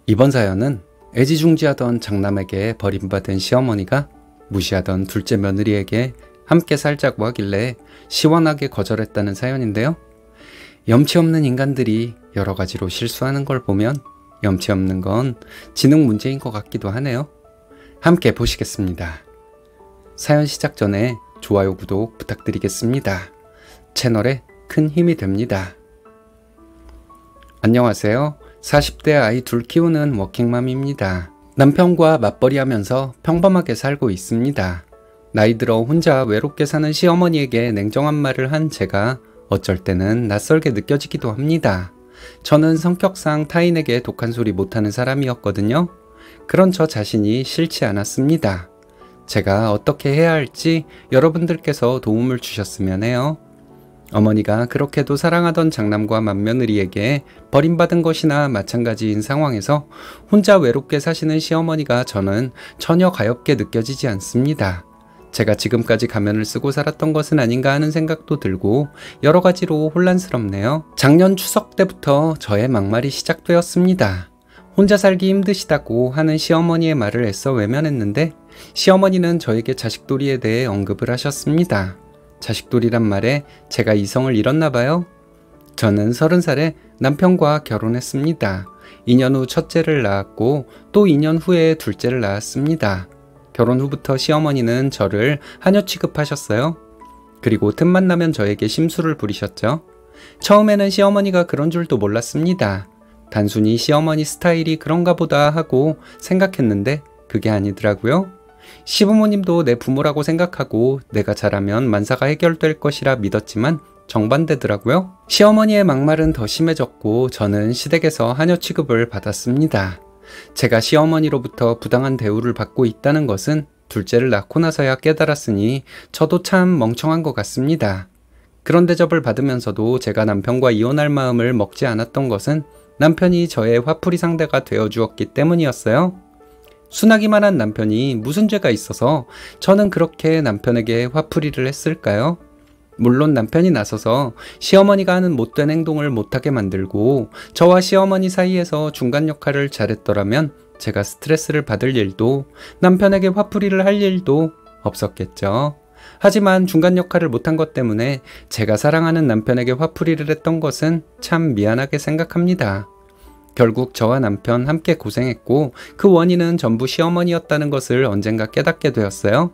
이번 사연은 애지중지하던 장남에게 버림받은 시어머니가 무시하던 둘째 며느리에게 함께 살자고 하길래 시원하게 거절했다는 사연인데요. 염치 없는 인간들이 여러 가지로 실수하는 걸 보면 염치 없는 건 지능 문제인 것 같기도 하네요. 함께 보시겠습니다. 사연 시작 전에 좋아요, 구독 부탁드리겠습니다. 채널에 큰 힘이 됩니다. 안녕하세요. 40대 아이 둘 키우는 워킹맘입니다. 남편과 맞벌이 하면서 평범하게 살고 있습니다. 나이 들어 혼자 외롭게 사는 시어머니에게 냉정한 말을 한 제가 어쩔 때는 낯설게 느껴지기도 합니다. 저는 성격상 타인에게 독한 소리 못하는 사람이었거든요. 그런 저 자신이 싫지 않았습니다. 제가 어떻게 해야 할지 여러분들께서 도움을 주셨으면 해요. 어머니가 그렇게도 사랑하던 장남과 맏며느리에게 버림받은 것이나 마찬가지인 상황에서 혼자 외롭게 사시는 시어머니가 저는 전혀 가엾게 느껴지지 않습니다. 제가 지금까지 가면을 쓰고 살았던 것은 아닌가 하는 생각도 들고 여러 가지로 혼란스럽네요. 작년 추석 때부터 저의 막말이 시작되었습니다. 혼자 살기 힘드시다고 하는 시어머니의 말을 애써 외면했는데 시어머니는 저에게 자식돌이에 대해 언급을 하셨습니다. 자식돌이란 말에 제가 이성을 잃었나 봐요. 저는 30살에 남편과 결혼했습니다. 2년 후 첫째를 낳았고 또 2년 후에 둘째를 낳았습니다. 결혼 후부터 시어머니는 저를 하녀 취급하셨어요. 그리고 틈만 나면 저에게 심술을 부리셨죠. 처음에는 시어머니가 그런 줄도 몰랐습니다. 단순히 시어머니 스타일이 그런가 보다 하고 생각했는데 그게 아니더라고요. 시부모님도 내 부모라고 생각하고 내가 잘하면 만사가 해결될 것이라 믿었지만 정반대더라고요. 시어머니의 막말은 더 심해졌고 저는 시댁에서 하녀 취급을 받았습니다. 제가 시어머니로부터 부당한 대우를 받고 있다는 것은 둘째를 낳고 나서야 깨달았으니 저도 참 멍청한 것 같습니다. 그런 대접을 받으면서도 제가 남편과 이혼할 마음을 먹지 않았던 것은 남편이 저의 화풀이 상대가 되어주었기 때문이었어요. 순하기만 한 남편이 무슨 죄가 있어서 저는 그렇게 남편에게 화풀이를 했을까요? 물론 남편이 나서서 시어머니가 하는 못된 행동을 못하게 만들고 저와 시어머니 사이에서 중간 역할을 잘했더라면 제가 스트레스를 받을 일도 남편에게 화풀이를 할 일도 없었겠죠. 하지만 중간 역할을 못한 것 때문에 제가 사랑하는 남편에게 화풀이를 했던 것은 참 미안하게 생각합니다. 결국 저와 남편 함께 고생했고 그 원인은 전부 시어머니였다는 것을 언젠가 깨닫게 되었어요.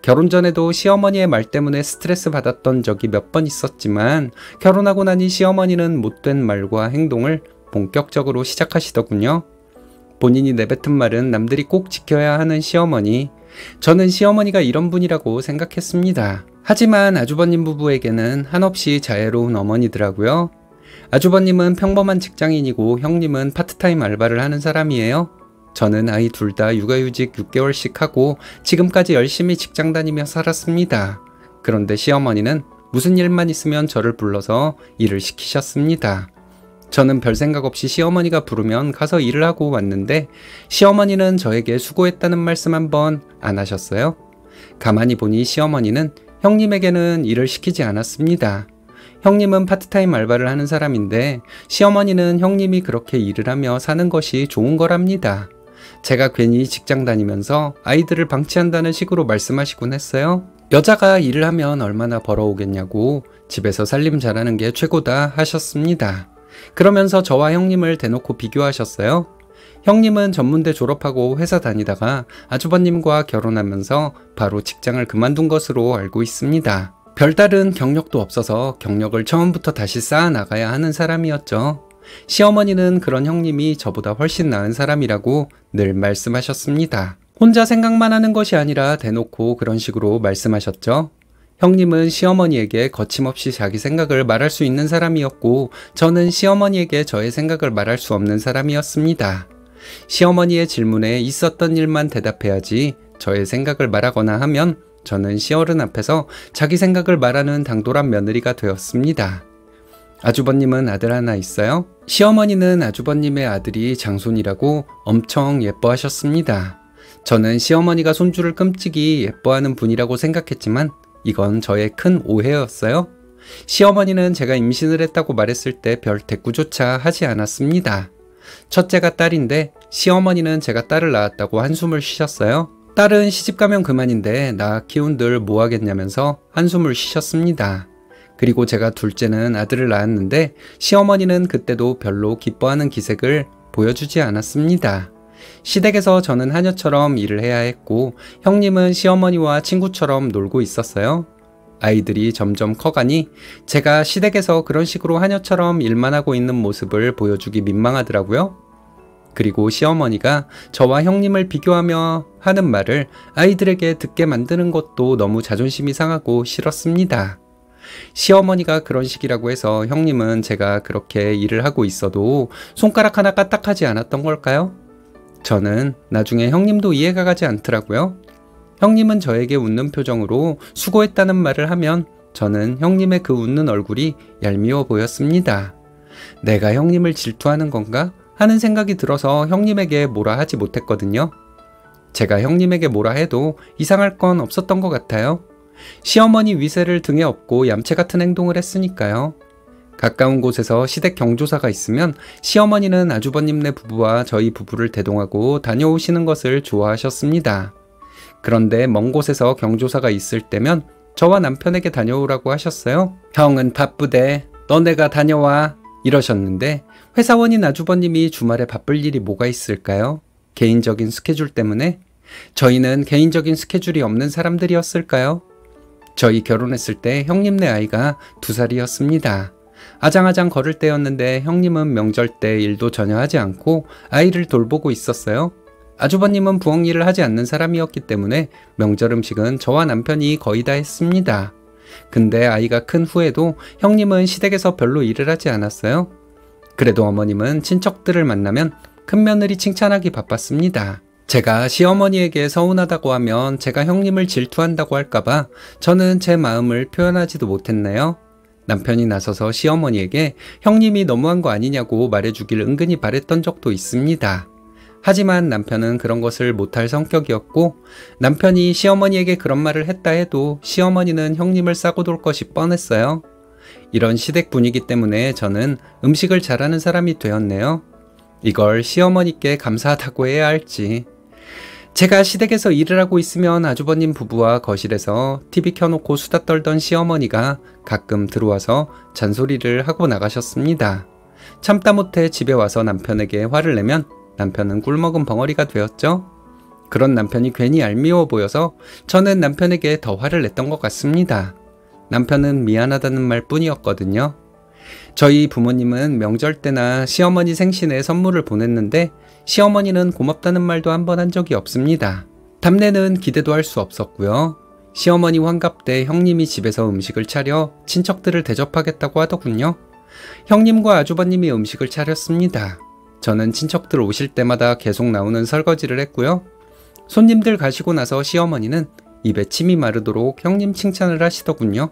결혼 전에도 시어머니의 말 때문에 스트레스 받았던 적이 몇 번 있었지만 결혼하고 나니 시어머니는 못된 말과 행동을 본격적으로 시작하시더군요. 본인이 내뱉은 말은 남들이 꼭 지켜야 하는 시어머니. 저는 시어머니가 이런 분이라고 생각했습니다. 하지만 아주버님 부부에게는 한없이 자애로운 어머니더라고요. 아주버님은 평범한 직장인이고 형님은 파트타임 알바를 하는 사람이에요. 저는 아이 둘 다 육아휴직 6개월씩 하고 지금까지 열심히 직장 다니며 살았습니다. 그런데 시어머니는 무슨 일만 있으면 저를 불러서 일을 시키셨습니다. 저는 별 생각 없이 시어머니가 부르면 가서 일을 하고 왔는데 시어머니는 저에게 수고했다는 말씀 한번 안 하셨어요. 가만히 보니 시어머니는 형님에게는 일을 시키지 않았습니다. 형님은 파트타임 알바를 하는 사람인데 시어머니는 형님이 그렇게 일을 하며 사는 것이 좋은 거랍니다. 제가 괜히 직장 다니면서 아이들을 방치한다는 식으로 말씀하시곤 했어요. 여자가 일을 하면 얼마나 벌어오겠냐고 집에서 살림 잘하는 게 최고다 하셨습니다. 그러면서 저와 형님을 대놓고 비교하셨어요. 형님은 전문대 졸업하고 회사 다니다가 아주버님과 결혼하면서 바로 직장을 그만둔 것으로 알고 있습니다. 별다른 경력도 없어서 경력을 처음부터 다시 쌓아 나가야 하는 사람이었죠. 시어머니는 그런 형님이 저보다 훨씬 나은 사람이라고 늘 말씀하셨습니다. 혼자 생각만 하는 것이 아니라 대놓고 그런 식으로 말씀하셨죠. 형님은 시어머니에게 거침없이 자기 생각을 말할 수 있는 사람이었고 저는 시어머니에게 저의 생각을 말할 수 없는 사람이었습니다. 시어머니의 질문에 있었던 일만 대답해야지 저의 생각을 말하거나 하면 저는 시어른 앞에서 자기 생각을 말하는 당돌한 며느리가 되었습니다. 아주버님은 아들 하나 있어요? 시어머니는 아주버님의 아들이 장손이라고 엄청 예뻐하셨습니다. 저는 시어머니가 손주를 끔찍이 예뻐하는 분이라고 생각했지만 이건 저의 큰 오해였어요. 시어머니는 제가 임신을 했다고 말했을 때 별 대꾸조차 하지 않았습니다. 첫째가 딸인데 시어머니는 제가 딸을 낳았다고 한숨을 쉬셨어요. 딸은 시집가면 그만인데 나 키운들 뭐 하겠냐면서 한숨을 쉬셨습니다. 그리고 제가 둘째는 아들을 낳았는데 시어머니는 그때도 별로 기뻐하는 기색을 보여주지 않았습니다. 시댁에서 저는 하녀처럼 일을 해야 했고 형님은 시어머니와 친구처럼 놀고 있었어요. 아이들이 점점 커가니 제가 시댁에서 그런 식으로 하녀처럼 일만 하고 있는 모습을 보여주기 민망하더라고요. 그리고 시어머니가 저와 형님을 비교하며 하는 말을 아이들에게 듣게 만드는 것도 너무 자존심이 상하고 싫었습니다. 시어머니가 그런 식이라고 해서 형님은 제가 그렇게 일을 하고 있어도 손가락 하나 까딱하지 않았던 걸까요? 저는 나중에 형님도 이해가 가지 않더라고요. 형님은 저에게 웃는 표정으로 수고했다는 말을 하면 저는 형님의 그 웃는 얼굴이 얄미워 보였습니다. 내가 형님을 질투하는 건가? 하는 생각이 들어서 형님에게 뭐라 하지 못했거든요. 제가 형님에게 뭐라 해도 이상할 건 없었던 것 같아요. 시어머니 위세를 등에 업고 얌체 같은 행동을 했으니까요. 가까운 곳에서 시댁 경조사가 있으면 시어머니는 아주버님네 부부와 저희 부부를 대동하고 다녀오시는 것을 좋아하셨습니다. 그런데 먼 곳에서 경조사가 있을 때면 저와 남편에게 다녀오라고 하셨어요. 형은 바쁘대. 너네가 다녀와. 이러셨는데 회사원인 아주버님이 주말에 바쁠 일이 뭐가 있을까요? 개인적인 스케줄 때문에? 저희는 개인적인 스케줄이 없는 사람들이었을까요? 저희 결혼했을 때 형님네 아이가 2살이었습니다. 아장아장 걸을 때였는데 형님은 명절 때 일도 전혀 하지 않고 아이를 돌보고 있었어요. 아주버님은 부엌 일을 하지 않는 사람이었기 때문에 명절 음식은 저와 남편이 거의 다 했습니다. 근데 아이가 큰 후에도 형님은 시댁에서 별로 일을 하지 않았어요. 그래도 어머님은 친척들을 만나면 큰며느리 칭찬하기 바빴습니다. 제가 시어머니에게 서운하다고 하면 제가 형님을 질투한다고 할까봐 저는 제 마음을 표현하지도 못했네요. 남편이 나서서 시어머니에게 형님이 너무한 거 아니냐고 말해주길 은근히 바랬던 적도 있습니다. 하지만 남편은 그런 것을 못할 성격이었고 남편이 시어머니에게 그런 말을 했다 해도 시어머니는 형님을 싸고 돌 것이 뻔했어요. 이런 시댁 분위기 때문에 저는 음식을 잘하는 사람이 되었네요. 이걸 시어머니께 감사하다고 해야 할지. 제가 시댁에서 일을 하고 있으면 아주버님 부부와 거실에서 TV 켜놓고 수다 떨던 시어머니가 가끔 들어와서 잔소리를 하고 나가셨습니다. 참다 못해 집에 와서 남편에게 화를 내면 남편은 꿀먹은 벙어리가 되었죠. 그런 남편이 괜히 얄미워 보여서 저는 남편에게 더 화를 냈던 것 같습니다. 남편은 미안하다는 말 뿐이었거든요. 저희 부모님은 명절 때나 시어머니 생신에 선물을 보냈는데 시어머니는 고맙다는 말도 한 번 한 적이 없습니다. 답례는 기대도 할 수 없었고요. 시어머니 환갑 때 형님이 집에서 음식을 차려 친척들을 대접하겠다고 하더군요. 형님과 아주버님이 음식을 차렸습니다. 저는 친척들 오실 때마다 계속 나오는 설거지를 했고요. 손님들 가시고 나서 시어머니는 입에 침이 마르도록 형님 칭찬을 하시더군요.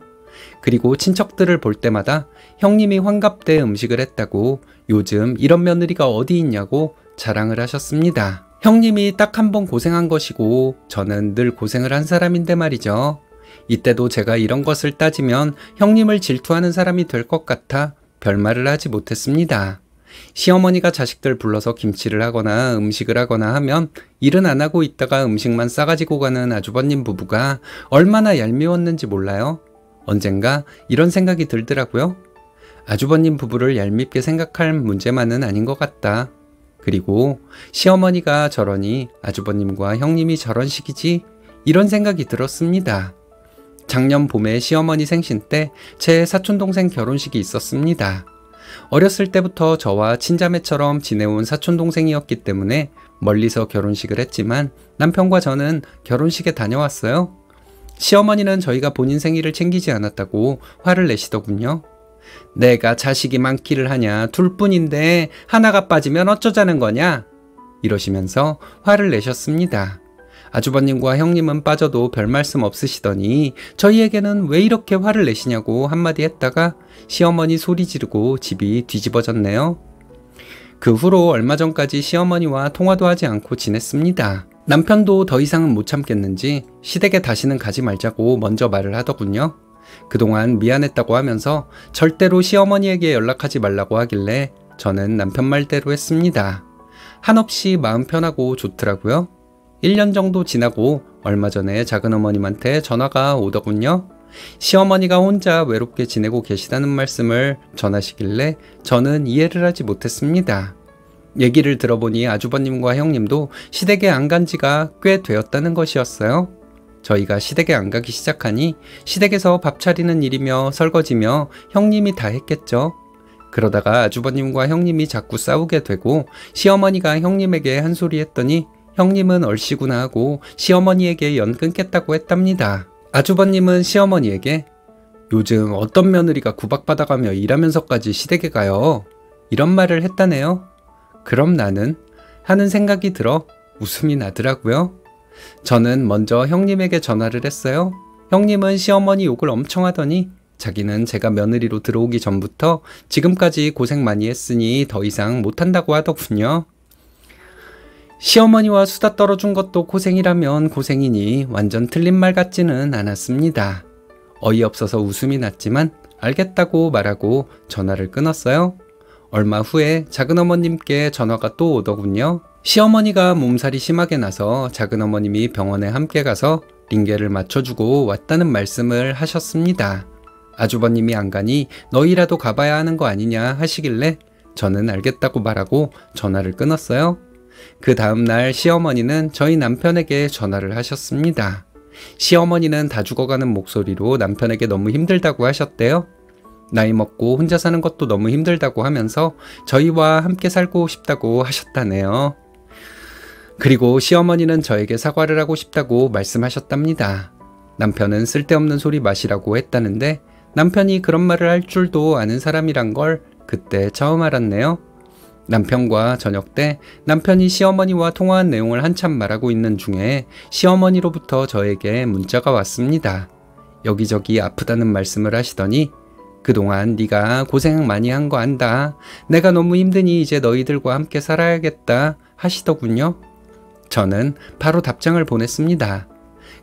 그리고 친척들을 볼 때마다 형님이 환갑 때 음식을 했다고 요즘 이런 며느리가 어디 있냐고 자랑을 하셨습니다. 형님이 딱 한 번 고생한 것이고 저는 늘 고생을 한 사람인데 말이죠. 이때도 제가 이런 것을 따지면 형님을 질투하는 사람이 될 것 같아 별말을 하지 못했습니다. 시어머니가 자식들 불러서 김치를 하거나 음식을 하거나 하면 일은 안 하고 있다가 음식만 싸가지고 가는 아주버님 부부가 얼마나 얄미웠는지 몰라요. 언젠가 이런 생각이 들더라고요. 아주버님 부부를 얄밉게 생각할 문제만은 아닌 것 같다. 그리고 시어머니가 저러니 아주버님과 형님이 저런 식이지? 이런 생각이 들었습니다. 작년 봄에 시어머니 생신 때 제 사촌동생 결혼식이 있었습니다. 어렸을 때부터 저와 친자매처럼 지내온 사촌동생이었기 때문에 멀리서 결혼식을 했지만 남편과 저는 결혼식에 다녀왔어요. 시어머니는 저희가 본인 생일을 챙기지 않았다고 화를 내시더군요. 내가 자식이 많기를 하냐, 둘뿐인데 하나가 빠지면 어쩌자는 거냐? 이러시면서 화를 내셨습니다. 아주버님과 형님은 빠져도 별 말씀 없으시더니 저희에게는 왜 이렇게 화를 내시냐고 한마디 했다가 시어머니 소리 지르고 집이 뒤집어졌네요. 그 후로 얼마 전까지 시어머니와 통화도 하지 않고 지냈습니다. 남편도 더 이상은 못 참겠는지 시댁에 다시는 가지 말자고 먼저 말을 하더군요. 그동안 미안했다고 하면서 절대로 시어머니에게 연락하지 말라고 하길래 저는 남편 말대로 했습니다. 한없이 마음 편하고 좋더라고요. 1년 정도 지나고 얼마 전에 작은어머님한테 전화가 오더군요. 시어머니가 혼자 외롭게 지내고 계시다는 말씀을 전하시길래 저는 이해를 하지 못했습니다. 얘기를 들어보니 아주버님과 형님도 시댁에 안 간 지가 꽤 되었다는 것이었어요. 저희가 시댁에 안 가기 시작하니 시댁에서 밥 차리는 일이며 설거지며 형님이 다 했겠죠. 그러다가 아주버님과 형님이 자꾸 싸우게 되고 시어머니가 형님에게 한 소리 했더니 형님은 얼씨구나 하고 시어머니에게 연 끊겠다고 했답니다. 아주버님은 시어머니에게 요즘 어떤 며느리가 구박받아가며 일하면서까지 시댁에 가요? 이런 말을 했다네요. 그럼 나는? 하는 생각이 들어 웃음이 나더라고요. 저는 먼저 형님에게 전화를 했어요. 형님은 시어머니 욕을 엄청 하더니 자기는 제가 며느리로 들어오기 전부터 지금까지 고생 많이 했으니 더 이상 못한다고 하더군요. 시어머니와 수다 떨어준 것도 고생이라면 고생이니 완전 틀린 말 같지는 않았습니다. 어이없어서 웃음이 났지만 알겠다고 말하고 전화를 끊었어요. 얼마 후에 작은어머님께 전화가 또 오더군요. 시어머니가 몸살이 심하게 나서 작은어머님이 병원에 함께 가서 링겔을 맞춰주고 왔다는 말씀을 하셨습니다. 아주버님이 안 가니 너희라도 가봐야 하는 거 아니냐 하시길래 저는 알겠다고 말하고 전화를 끊었어요. 그 다음날 시어머니는 저희 남편에게 전화를 하셨습니다. 시어머니는 다 죽어가는 목소리로 남편에게 너무 힘들다고 하셨대요. 나이 먹고 혼자 사는 것도 너무 힘들다고 하면서 저희와 함께 살고 싶다고 하셨다네요. 그리고 시어머니는 저에게 사과를 하고 싶다고 말씀하셨답니다. 남편은 쓸데없는 소리 마시라고 했다는데 남편이 그런 말을 할 줄도 아는 사람이란 걸 그때 처음 알았네요. 남편과 저녁 때 남편이 시어머니와 통화한 내용을 한참 말하고 있는 중에 시어머니로부터 저에게 문자가 왔습니다. 여기저기 아프다는 말씀을 하시더니 그동안 네가 고생 많이 한 거 안다. 내가 너무 힘드니 이제 너희들과 함께 살아야겠다 하시더군요. 저는 바로 답장을 보냈습니다.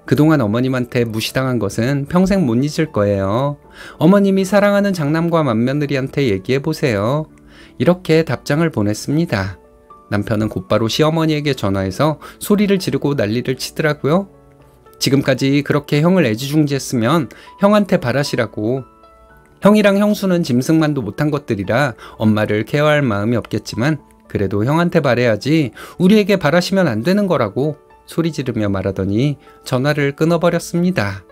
그동안 어머님한테 무시당한 것은 평생 못 잊을 거예요. 어머님이 사랑하는 장남과 맏며느리한테 얘기해보세요. 이렇게 답장을 보냈습니다. 남편은 곧바로 시어머니에게 전화해서 소리를 지르고 난리를 치더라고요. 지금까지 그렇게 형을 애지중지했으면 형한테 바라시라고. 형이랑 형수는 짐승만도 못한 것들이라 엄마를 케어할 마음이 없겠지만 그래도 형한테 바래야지 우리에게 바라시면 안 되는 거라고 소리 지르며 말하더니 전화를 끊어버렸습니다.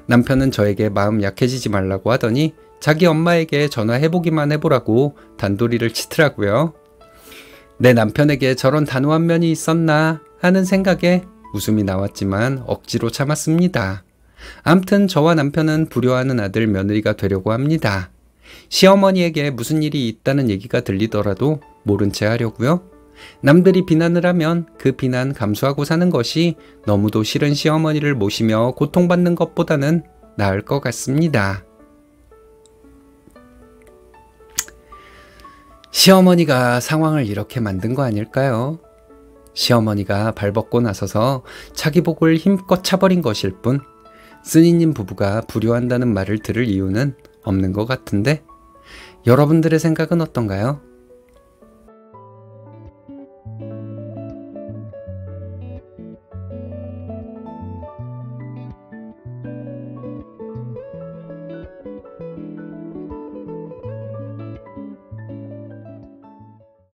남편은 저에게 마음 약해지지 말라고 하더니 자기 엄마에게 전화해보기만 해보라고 단도리를 치더라고요. 내 남편에게 저런 단호한 면이 있었나 하는 생각에 웃음이 나왔지만 억지로 참았습니다. 암튼 저와 남편은 불효하는 아들 며느리가 되려고 합니다. 시어머니에게 무슨 일이 있다는 얘기가 들리더라도 모른 채 하려고요. 남들이 비난을 하면 그 비난 감수하고 사는 것이 너무도 싫은 시어머니를 모시며 고통받는 것보다는 나을 것 같습니다. 시어머니가 상황을 이렇게 만든 거 아닐까요? 시어머니가 발벗고 나서서 자기 복을 힘껏 차버린 것일 뿐 쓰니님 부부가 불효한다는 말을 들을 이유는 없는 것 같은데 여러분들의 생각은 어떤가요?